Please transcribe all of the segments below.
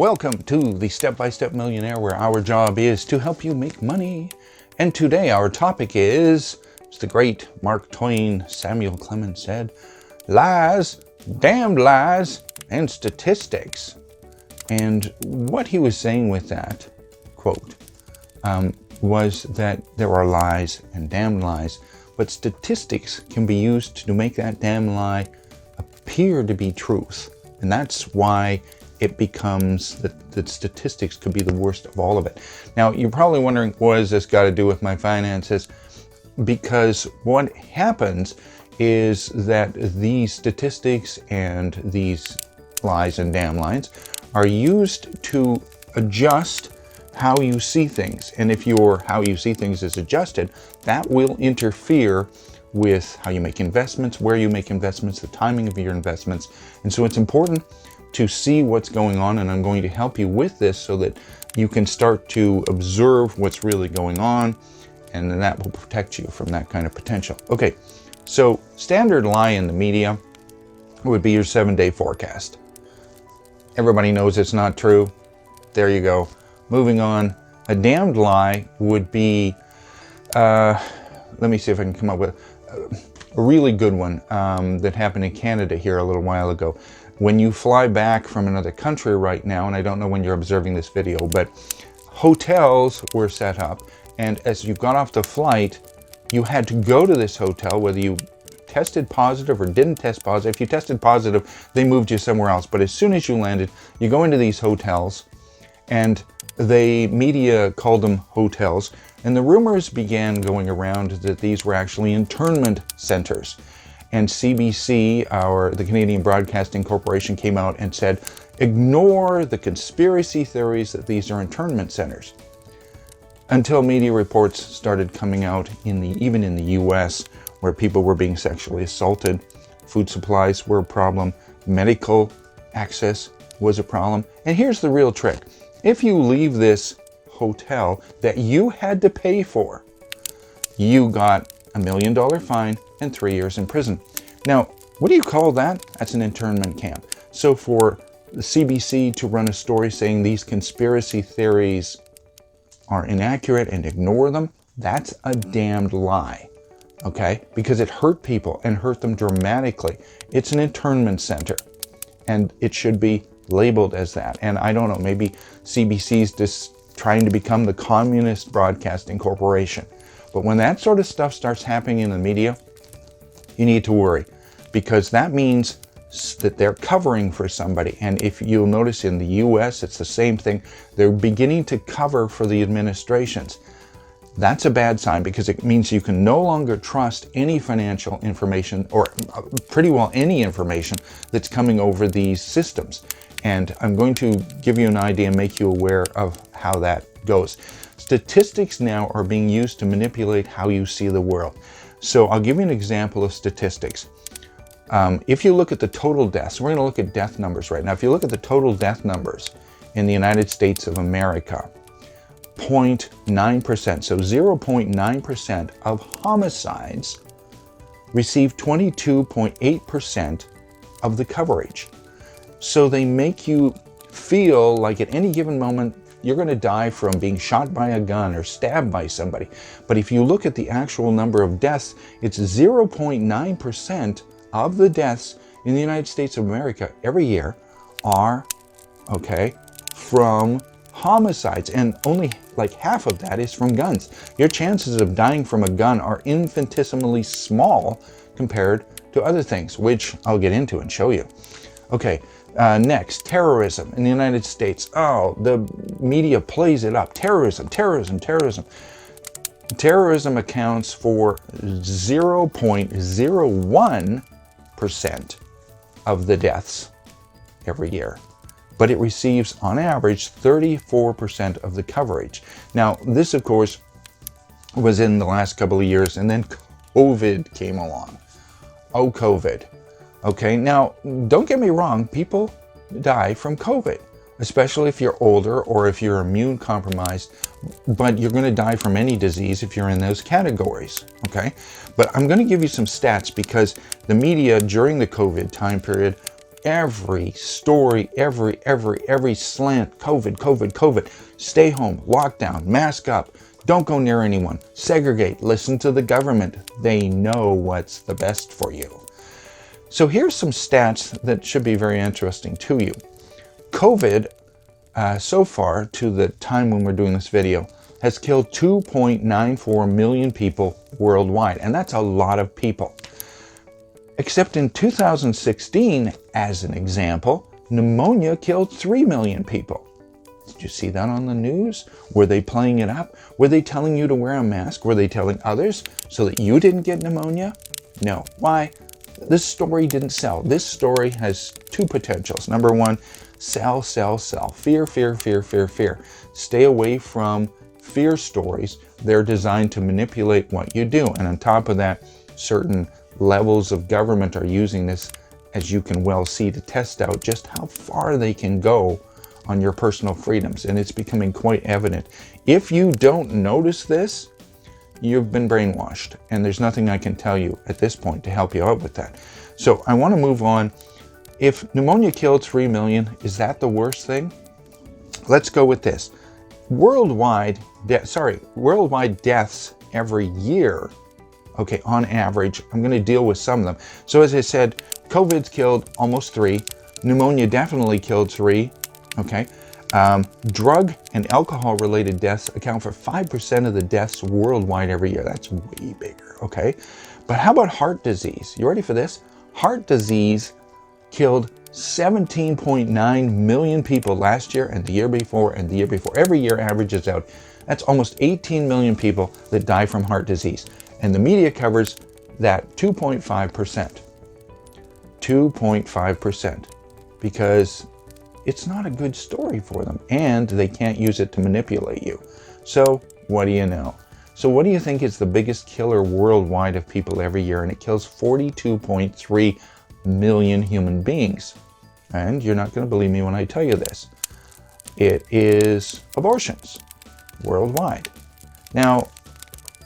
Welcome to the Step-by-Step Millionaire, where our job is to help you make money. And today our topic is, as the great Mark Twain Samuel Clemens said, lies, damned lies, and statistics. And what he was saying with that quote was that there are lies and damned lies, but statistics can be used to make that damn lie appear to be truth. And that's why it becomes that statistics could be the worst of all of it. Now, you're probably wondering, what has this got to do with my finances? Because what happens is that these statistics and these lies and damn lies are used to adjust how you see things. And if your how you see things is adjusted, that will interfere with how you make investments, where you make investments, the timing of your investments. And so it's important to see what's going on, and I'm going to help you with this so that you can start to observe what's really going on, and then that will protect you from that kind of potential. Okay, so standard lie in the media would be your 7-day forecast. Everybody knows it's not true. There you go. Moving on. A damned lie would be, let me see if I can come up with a really good one that happened in Canada here a little while ago. When you fly back from another country right now, and I don't know when you're observing this video, but hotels were set up, and as you got off the flight, you had to go to this hotel, whether you tested positive or didn't test positive. If you tested positive, they moved you somewhere else. But as soon as you landed, you go into these hotels, and the media called them hotels, and the rumors began going around that these were actually internment centers. And CBC, the Canadian Broadcasting Corporation, came out and said, ignore the conspiracy theories that these are internment centers. Until media reports started coming out, even in the US, where people were being sexually assaulted, food supplies were a problem, medical access was a problem. And here's the real trick. If you leave this hotel that you had to pay for, you got $1 million fine and 3 years in prison. Now, what do you call that? That's an internment camp. So for the CBC to run a story saying these conspiracy theories are inaccurate and ignore them, that's a damned lie, okay? Because it hurt people and hurt them dramatically. It's an internment center, and it should be labeled as that. And I don't know, maybe CBC's just trying to become the Communist Broadcasting Corporation. But when that sort of stuff starts happening in the media, you need to worry, because that means that they're covering for somebody. And if you'll notice in the US, it's the same thing. They're beginning to cover for the administrations. That's a bad sign, because it means you can no longer trust any financial information, or pretty well any information that's coming over these systems. And I'm going to give you an idea and make you aware of how that goes. Statistics now are being used to manipulate how you see the world. So I'll give you an example of statistics. If you look at the total deaths, we're going to look at death numbers right now. If you look at the total death numbers in the United States of America, 0.9%, so 0.9% of homicides receive 22.8% of the coverage. So they make you feel like at any given moment, you're going to die from being shot by a gun or stabbed by somebody. But if you look at the actual number of deaths, it's 0.9% of the deaths in the United States of America every year are, from homicides. And only like half of that is from guns. Your chances of dying from a gun are infinitesimally small compared to other things, which I'll get into and show you. Okay. Next, terrorism in the United States. Oh, the media plays it up. Terrorism. Terrorism accounts for 0.01% of the deaths every year, but it receives, on average, 34% of the coverage. Now, this, of course, was in the last couple of years, and then COVID came along. Oh, COVID. Okay, now, don't get me wrong, people die from COVID, especially if you're older or if you're immune compromised, but you're going to die from any disease if you're in those categories, okay? But I'm going to give you some stats, because the media during the COVID time period every story, every slant, COVID. Stay home, lockdown, mask up, don't go near anyone, segregate, listen to the government. They know what's the best for you. So here's some stats that should be very interesting to you. COVID, so far to the time when we're doing this video, has killed 2.94 million people worldwide, and that's a lot of people. Except in 2016, as an example, pneumonia killed 3 million people. Did you see that on the news? Were they playing it up? Were they telling you to wear a mask? Were they telling others so that you didn't get pneumonia? No. Why? This story didn't sell. This story has two potentials. Number one, sell. Fear. Stay away from fear stories. They're designed to manipulate what you do. And on top of that, certain levels of government are using this, as you can well see, to test out just how far they can go on your personal freedoms. And it's becoming quite evident. If you don't notice this, you've been brainwashed, and there's nothing I can tell you at this point to help you out with that. So I want to move on. If pneumonia killed 3 million, is that the worst thing? Let's go with this. Worldwide deaths every year, okay, on average, I'm going to deal with some of them. So as I said, COVID's killed almost 3. Pneumonia definitely killed 3, okay. Drug and alcohol-related deaths account for 5% of the deaths worldwide every year. That's way bigger, okay? But how about heart disease? You ready for this? Heart disease killed 17.9 million people last year and the year before and the year before. Every year averages out. That's almost 18 million people that die from heart disease. And the media covers that 2.5%. 2.5%. Because it's not a good story for them, and they can't use it to manipulate you. So what do you know? So what do you think is the biggest killer worldwide of people every year? And it kills 42.3 million human beings. And you're not going to believe me when I tell you this. It is abortions worldwide. Now,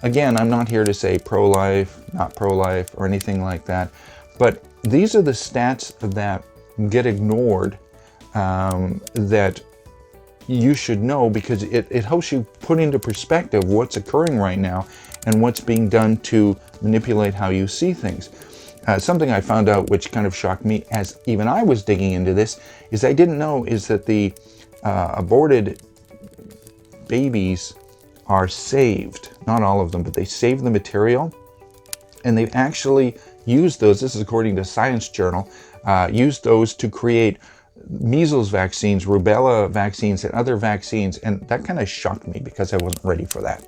again, I'm not here to say pro-life, not pro-life, or anything like that. But these are the stats that get ignored, that you should know, because it helps you put into perspective what's occurring right now and what's being done to manipulate how you see things. Something I found out which kind of shocked me as even I was digging into this is I didn't know is that the aborted babies are saved. Not all of them, but they save the material, and they've actually used those, this is according to Science Journal, used those to create measles vaccines, rubella vaccines, and other vaccines. And that kind of shocked me because I wasn't ready for that.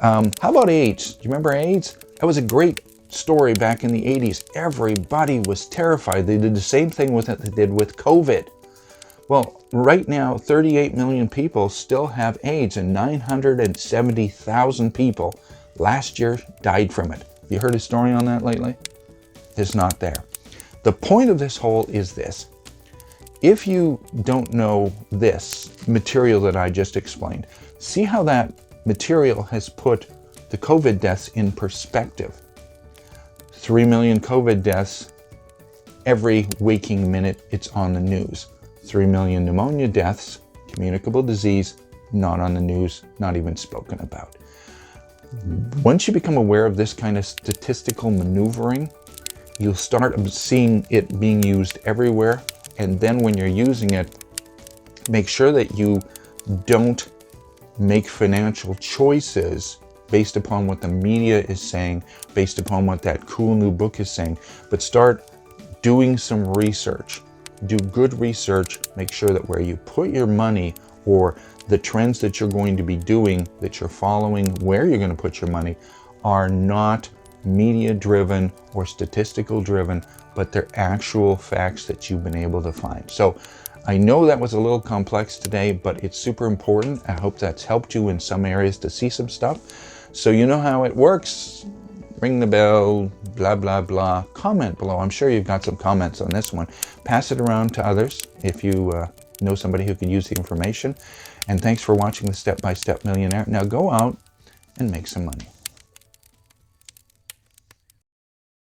How about AIDS? Do you remember AIDS? That was a great story back in the 80s. Everybody was terrified. They did the same thing with it they did with COVID. Well, right now, 38 million people still have AIDS, and 970,000 people last year died from it. Have you heard a story on that lately? It's not there. The point of this whole is this. If you don't know this material that I just explained, see how that material has put the COVID deaths in perspective. 3 million COVID deaths every waking minute it's on the news. 3 million pneumonia deaths, communicable disease, not on the news, not even spoken about. Once you become aware of this kind of statistical maneuvering, you'll start seeing it being used everywhere. And then when you're using it, make sure that you don't make financial choices based upon what the media is saying, based upon what that cool new book is saying, but start doing some research. Do good research. Make sure that where you put your money, or the trends that you're going to be doing, that you're following, where you're going to put your money, are not media driven or statistical driven, but they're actual facts that you've been able to find. So I know that was a little complex today, but it's super important. I hope that's helped you in some areas to see some stuff. So you know how it works. Ring the bell, blah, blah, blah. Comment below. I'm sure you've got some comments on this one. Pass it around to others if you know somebody who could use the information. And thanks for watching the Step by Step Millionaire. Now go out and make some money.